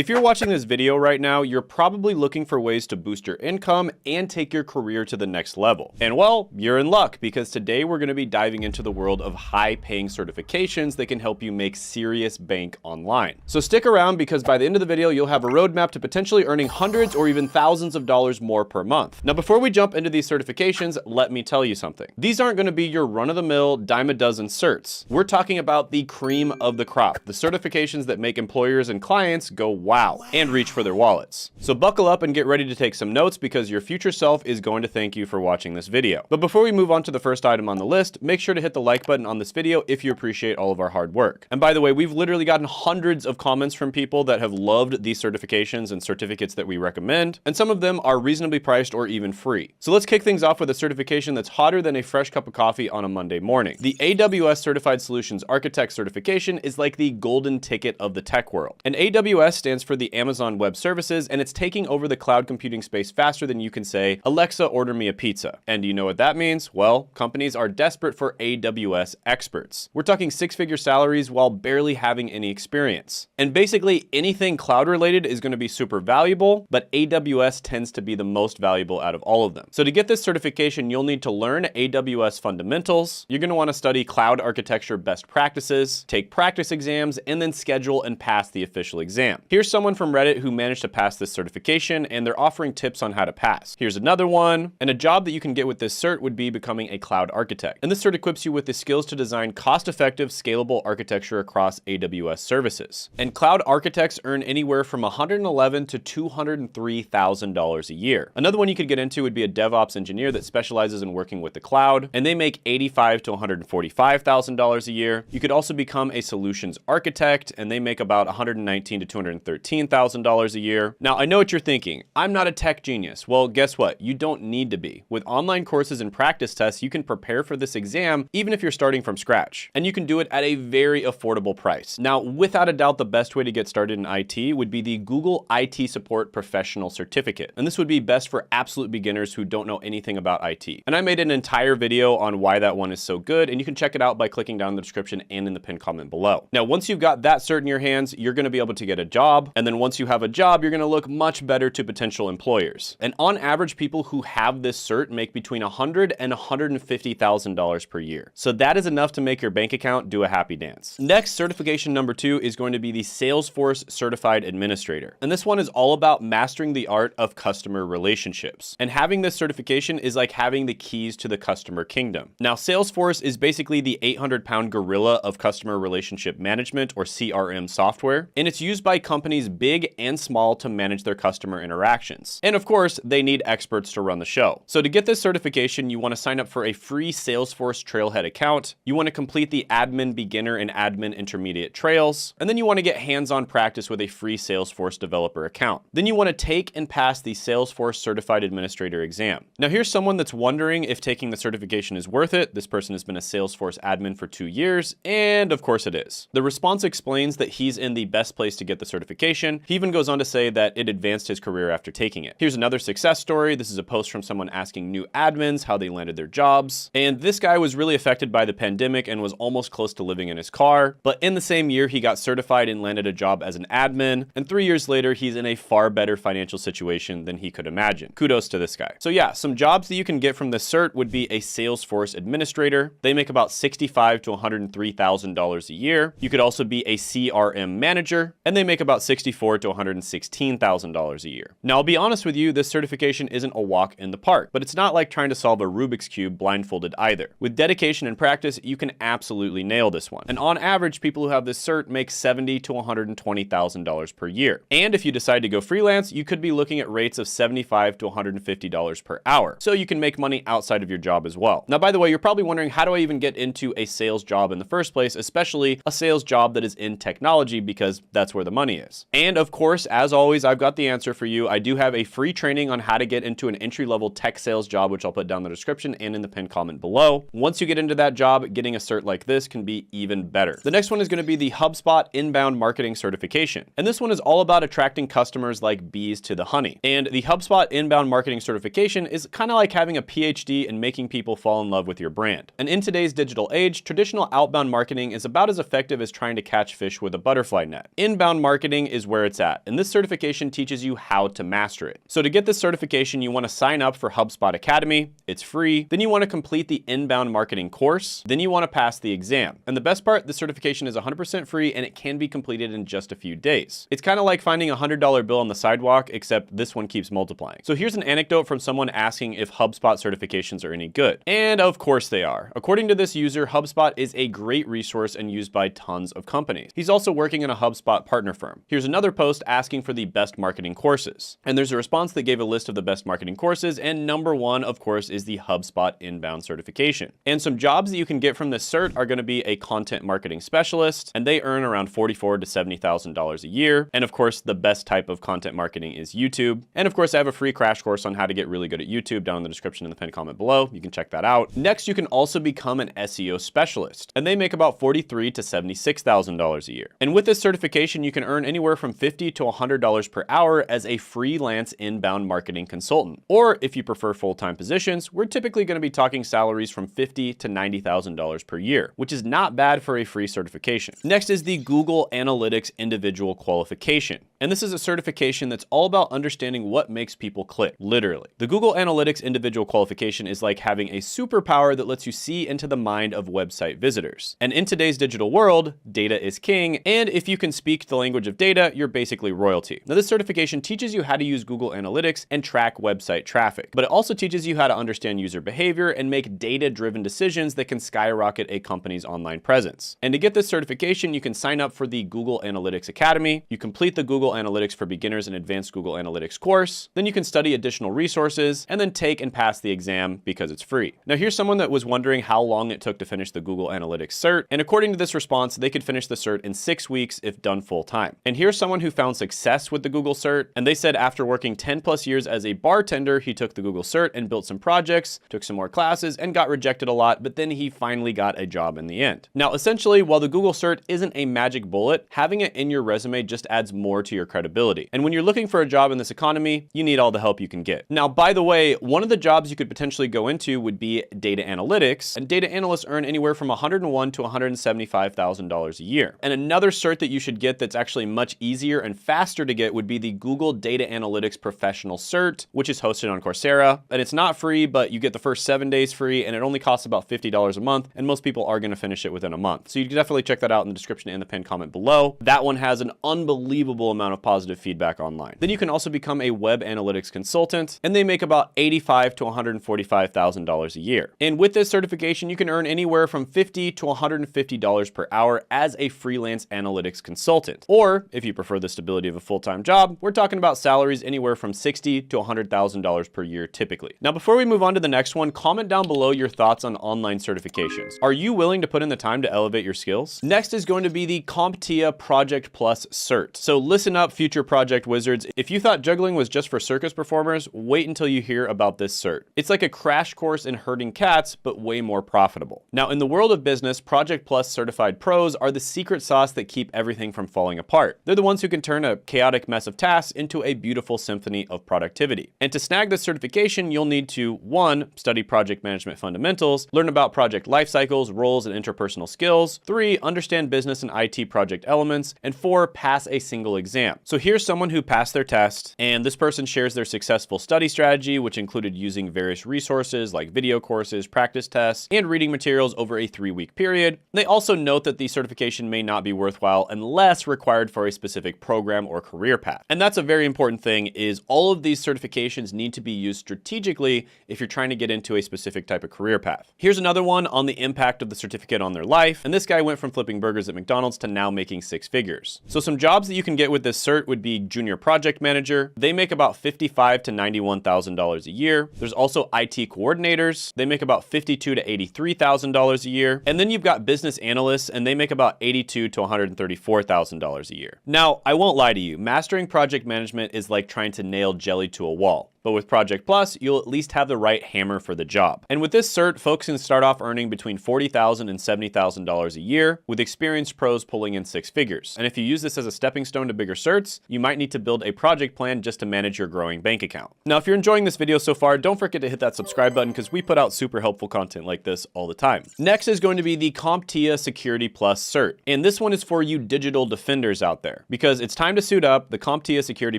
If you're watching this video right now, you're probably looking for ways to boost your income and take your career to the next level. And well, you're in luck, because today we're going to be diving into the world of high-paying certifications that can help you make serious bank online. So stick around, because by the end of the video, you'll have a roadmap to potentially earning hundreds or even thousands of dollars more per month. Now, before we jump into these certifications, let me tell you something. These aren't going to be your run-of-the-mill dime a dozen certs. We're talking about the cream of the crop, the certifications that make employers and clients go wow and reach for their wallets. So buckle up and get ready to take some notes, because your future self is going to thank you for watching this video. But before we move on to the first item on the list, make sure to hit the like button on this video if you appreciate all of our hard work. And by the way, we've literally gotten hundreds of comments from people that have loved these certifications and certificates that we recommend, and some of them are reasonably priced or even free. So let's kick things off with a certification that's hotter than a fresh cup of coffee on a Monday morning. The AWS Certified Solutions Architect certification is like the golden ticket of the tech world. And AWS stands for the Amazon Web Services, and it's taking over the cloud computing space faster than you can say, "Alexa, order me a pizza." And do you know what that means? Well, companies are desperate for AWS experts. We're talking six-figure salaries while barely having any experience. And basically anything cloud related is going to be super valuable, but AWS tends to be the most valuable out of all of them. So to get this certification, you'll need to learn AWS fundamentals. You're going to want to study cloud architecture best practices, take practice exams, and then schedule and pass the official exam. Here's someone from Reddit who managed to pass this certification, and they're offering tips on how to pass. Here's another one. And a job that you can get with this cert would be becoming a cloud architect. And this cert equips you with the skills to design cost-effective, scalable architecture across AWS services. And cloud architects earn anywhere from $111,000 to $203,000 a year. Another one you could get into would be a DevOps engineer that specializes in working with the cloud, and they make $85,000 to $145,000 a year. You could also become a solutions architect, and they make about $119,000 to $213,000 a year. Now, I know what you're thinking. I'm not a tech genius. Well, guess what? You don't need to be. With online courses and practice tests, you can prepare for this exam even if you're starting from scratch. And you can do it at a very affordable price. Now, without a doubt, the best way to get started in IT would be the Google IT Support Professional Certificate. And this would be best for absolute beginners who don't know anything about IT. And I made an entire video on why that one is so good, and you can check it out by clicking down in the description and in the pinned comment below. Now, once you've got that cert in your hands, you're going to be able to get a job. And then once you have a job, you're going to look much better to potential employers. And on average, people who have this cert make between $100,000 and $150,000 per year. So that is enough to make your bank account do a happy dance. Next, certification number 2 is going to be the Salesforce Certified Administrator. And this one is all about mastering the art of customer relationships. And having this certification is like having the keys to the customer kingdom. Now, Salesforce is basically the 800-pound gorilla of customer relationship management, or CRM software. And it's used by companies big and small to manage their customer interactions. And of course, they need experts to run the show. So to get this certification, you want to sign up for a free Salesforce Trailhead account. You want to complete the admin beginner and admin intermediate trails. And then you want to get hands-on practice with a free Salesforce developer account. Then you want to take and pass the Salesforce Certified Administrator exam. Now, here's someone that's wondering if taking the certification is worth it. This person has been a Salesforce admin for 2 years, and of course it is. The response explains that he's in the best place to get the certification. He even goes on to say that it advanced his career after taking it. Here's another success story. This is a post from someone asking new admins how they landed their jobs. And this guy was really affected by the pandemic and was almost close to living in his car. But in the same year, he got certified and landed a job as an admin. And 3 years later, he's in a far better financial situation than he could imagine. Kudos to this guy. So yeah, some jobs that you can get from this cert would be a Salesforce administrator. They make about $65,000 to $103,000 a year. You could also be a CRM manager, and they make about $64,000 to $116,000 a year. Now, I'll be honest with you, this certification isn't a walk in the park, but it's not like trying to solve a Rubik's Cube blindfolded either. With dedication and practice, you can absolutely nail this one. And on average, people who have this cert make $70,000 to $120,000 per year. And if you decide to go freelance, you could be looking at rates of $75 to $150 per hour. So you can make money outside of your job as well. Now, by the way, you're probably wondering, how do I even get into a sales job in the first place, especially a sales job that is in technology, because that's where the money is. And of course, as always, I've got the answer for you. I do have a free training on how to get into an entry-level tech sales job, which I'll put down in the description and in the pinned comment below. Once you get into that job, getting a cert like this can be even better. The next one is going to be the HubSpot Inbound Marketing Certification. And this one is all about attracting customers like bees to the honey. And the HubSpot Inbound Marketing Certification is kind of like having a PhD in making people fall in love with your brand. And in today's digital age, traditional outbound marketing is about as effective as trying to catch fish with a butterfly net. Inbound marketing is where it's at, and this certification teaches you how to master it. So to get this certification, you want to sign up for HubSpot Academy. It's free. Then you want to complete the inbound marketing course. Then you want to pass the exam. And the best part, the certification is 100% free and it can be completed in just a few days. It's kind of like finding a $100 bill on the sidewalk, except this one keeps multiplying. So here's an anecdote from someone asking if HubSpot certifications are any good. And of course they are. According to this user, HubSpot is a great resource and used by tons of companies. He's also working in a HubSpot partner firm. Here's another post asking for the best marketing courses. And there's a response that gave a list of the best marketing courses, and number one, of course, is the HubSpot inbound certification. And some jobs that you can get from this cert are going to be a content marketing specialist, and they earn around $44,000 to $70,000 a year. And of course, the best type of content marketing is YouTube. And of course, I have a free crash course on how to get really good at YouTube down in the description in the pinned comment below. You can check that out. Next, you can also become an SEO specialist, and they make about $43,000 to $76,000 a year. And with this certification, you can earn anywhere from $50 to $100 per hour as a freelance inbound marketing consultant. Or if you prefer full-time positions, we're typically going to be talking salaries from $50,000 to $90,000 per year, which is not bad for a free certification. Next is the Google Analytics Individual Qualification. And this is a certification that's all about understanding what makes people click, literally. The Google Analytics Individual Qualification is like having a superpower that lets you see into the mind of website visitors. And in today's digital world, data is king, and if you can speak the language of data, you're basically royalty. Now, this certification teaches you how to use Google Analytics and track website traffic, but it also teaches you how to understand user behavior and make data-driven decisions that can skyrocket a company's online presence. And to get this certification, you can sign up for the Google Analytics Academy. You complete the Google Analytics for Beginners and Advanced Google Analytics course. Then you can study additional resources and then take and pass the exam because it's free. Now, here's someone that was wondering how long it took to finish the Google Analytics cert. And according to this response, they could finish the cert in 6 weeks if done full time. And here's someone who found success with the Google cert. And they said after working 10 plus years as a bartender, he took the Google cert and built some projects, took some more classes, and got rejected a lot, but then he finally got a job in the end. Now, essentially, while the Google cert isn't a magic bullet, having it in your resume just adds more to your credibility. And when you're looking for a job in this economy, you need all the help you can get. Now, by the way, one of the jobs you could potentially go into would be data analytics, and data analysts earn anywhere from $101,000 to $175,000 a year. And another cert that you should get that's actually much easier and faster to get would be the Google Data Analytics Professional Cert, which is hosted on Coursera. And it's not free, but you get the first 7 days free, and it only costs about $50 a month, and most people are going to finish it within a month. So you can definitely check that out in the description and the pinned comment below. That one has an unbelievable amount of positive feedback online. Then you can also become a web analytics consultant, and they make about $85,000 to $145,000 a year. And with this certification, you can earn anywhere from $50 to $150 per hour as a freelance analytics consultant. Or if you prefer the stability of a full-time job, we're talking about salaries anywhere from $60,000 to $100,000 per year typically. Now, before we move on to the next one, comment down below your thoughts on online certifications. Are you willing to put in the time to elevate your skills? Next is going to be the CompTIA Project Plus Cert. So listen up, future project wizards. If you thought juggling was just for circus performers, wait until you hear about this cert. It's like a crash course in herding cats, but way more profitable. Now, in the world of business, Project Plus certified pros are the secret sauce that keep everything from falling apart. They're the ones who can turn a chaotic mess of tasks into a beautiful symphony of productivity. And to snag this certification, you'll need to 1, study project management fundamentals, learn about project life cycles, roles, and interpersonal skills, 3, understand business and IT project elements, and 4, pass a single exam. So here's someone who passed their test, and this person shares their successful study strategy, which included using various resources like video courses, practice tests, and reading materials over a 3-week period. They also note that the certification may not be worthwhile unless required for a specific program or career path. And that's a very important thing, is all of these certifications need to be used strategically if you're trying to get into a specific type of career path. Here's another one on the impact of the certificate on their life. And this guy went from flipping burgers at McDonald's to now making 6 figures. So some jobs that you can get with this cert would be junior project manager. They make about $55,000 to $91,000 a year. There's also IT coordinators. They make about $52,000 to $83,000 a year. And then you've got business analysts, and they make about $82,000 to $134,000 a year. Now, I won't lie to you, mastering project management is like trying to nail jelly to a wall. But with Project Plus, you'll at least have the right hammer for the job. And with this cert, folks can start off earning between $40,000 and $70,000 a year, with experienced pros pulling in six figures. And if you use this as a stepping stone to bigger certs, you might need to build a project plan just to manage your growing bank account. Now, if you're enjoying this video so far, don't forget to hit that subscribe button because we put out super helpful content like this all the time. Next is going to be the CompTIA Security Plus cert. And this one is for you digital defenders out there, because it's time to suit up. The CompTIA Security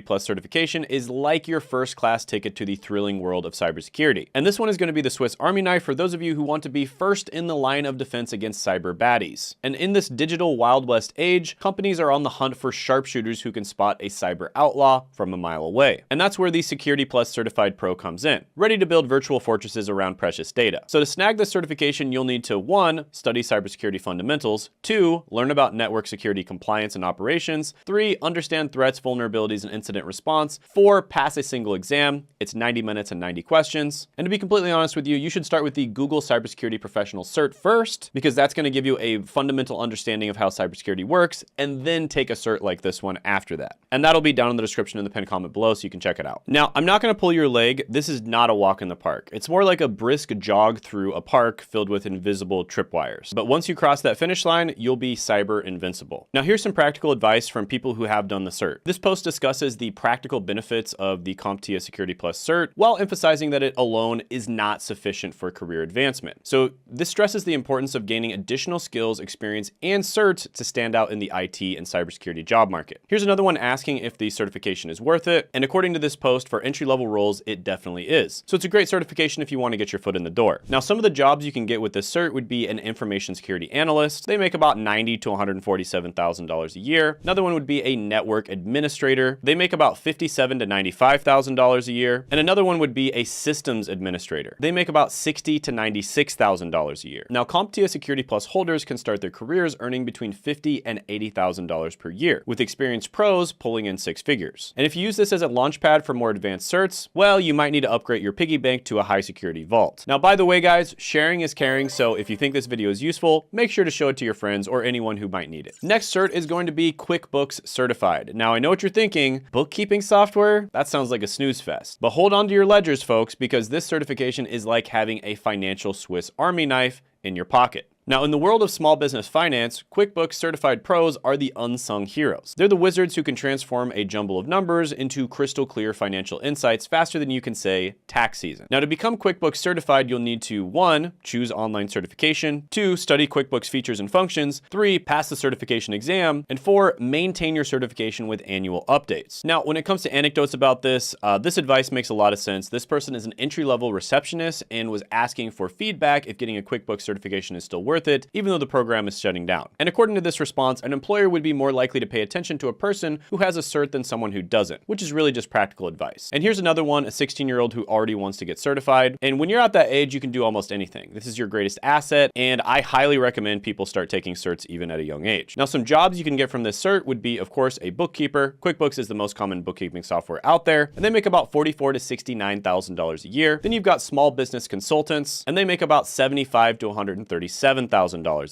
Plus certification is like your first class ticket to the thrilling world of cybersecurity. And this one is going to be the Swiss Army knife for those of you who want to be first in the line of defense against cyber baddies. And in this digital Wild West age, companies are on the hunt for sharpshooters who can spot a cyber outlaw from a mile away. And that's where the Security Plus Certified Pro comes in, ready to build virtual fortresses around precious data. So to snag this certification, you'll need to 1. Study cybersecurity fundamentals, 2. Learn about network security compliance and operations, 3. Understand threats, vulnerabilities, and incident response, 4. Pass a single exam. It's 90 minutes and 90 questions. And to be completely honest with you, you should start with the Google Cybersecurity Professional Cert first, because that's going to give you a fundamental understanding of how cybersecurity works, and then take a cert like this one after that. And that'll be down in the description in the pinned comment below so you can check it out. Now, I'm not going to pull your leg. This is not a walk in the park. It's more like a brisk jog through a park filled with invisible tripwires. But once you cross that finish line, you'll be cyber invincible. Now, here's some practical advice from people who have done the cert. This post discusses the practical benefits of the CompTIA Security Plus cert while emphasizing that it alone is not sufficient for career advancement. So this stresses the importance of gaining additional skills, experience, and certs to stand out in the IT and cybersecurity job market. Here's another one asking if the certification is worth it. And according to this post, for entry-level roles, it definitely is. So it's a great certification if you want to get your foot in the door. Now, some of the jobs you can get with this cert would be an information security analyst. They make about $90,000 to $147,000 a year. Another one would be a network administrator. They make about $57,000 to $95,000 a year. And another one would be a systems administrator. They make about $60,000 to $96,000 a year. Now, CompTIA Security Plus holders can start their careers earning between $50,000 and $80,000 per year, with experienced pros pulling in six figures. And if you use this as a launchpad for more advanced certs, well, you might need to upgrade your piggy bank to a high security vault. Now, by the way, guys, sharing is caring, so if you think this video is useful, make sure to show it to your friends or anyone who might need it. Next cert is going to be QuickBooks Certified. Now, I know what you're thinking, bookkeeping software? That sounds like a snooze fest. But hold on to your ledgers, folks, because this certification is like having a financial Swiss Army knife in your pocket. Now, in the world of small business finance, QuickBooks Certified Pros are the unsung heroes. They're the wizards who can transform a jumble of numbers into crystal clear financial insights faster than you can say tax season. Now, to become QuickBooks Certified, you'll need to 1. Choose online certification, 2. Study QuickBooks features and functions, 3. Pass the certification exam, and 4. Maintain your certification with annual updates. Now, when it comes to anecdotes about this, this advice makes a lot of sense. This person is an entry-level receptionist and was asking for feedback if getting a QuickBooks certification is still worth it, even though the program is shutting down. And according to this response, an employer would be more likely to pay attention to a person who has a cert than someone who doesn't, which is really just practical advice. And here's another one, a 16-year-old who already wants to get certified. And when you're at that age, you can do almost anything. This is your greatest asset, and I highly recommend people start taking certs even at a young age. Now, some jobs you can get from this cert would be, of course, a bookkeeper. QuickBooks is the most common bookkeeping software out there, and they make about $44,000 to $69,000 a year. Then you've got small business consultants, and they make about $75,000 to $137,000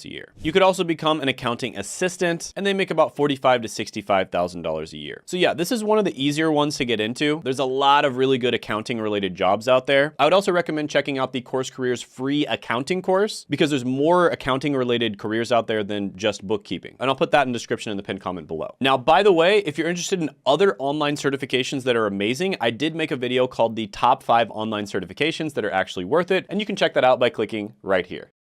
a year. You could also become an accounting assistant, and they make about $45,000 to $65,000 a year. So yeah, this is one of the easier ones to get into. There's a lot of really good accounting related jobs out there. I would also recommend checking out the Course Careers free accounting course, because there's more accounting related careers out there than just bookkeeping. And I'll put that in the description in the pinned comment below. Now, by the way, if you're interested in other online certifications that are amazing, I did make a video called the top 5 online certifications that are actually worth it, and you can check that out by clicking right here.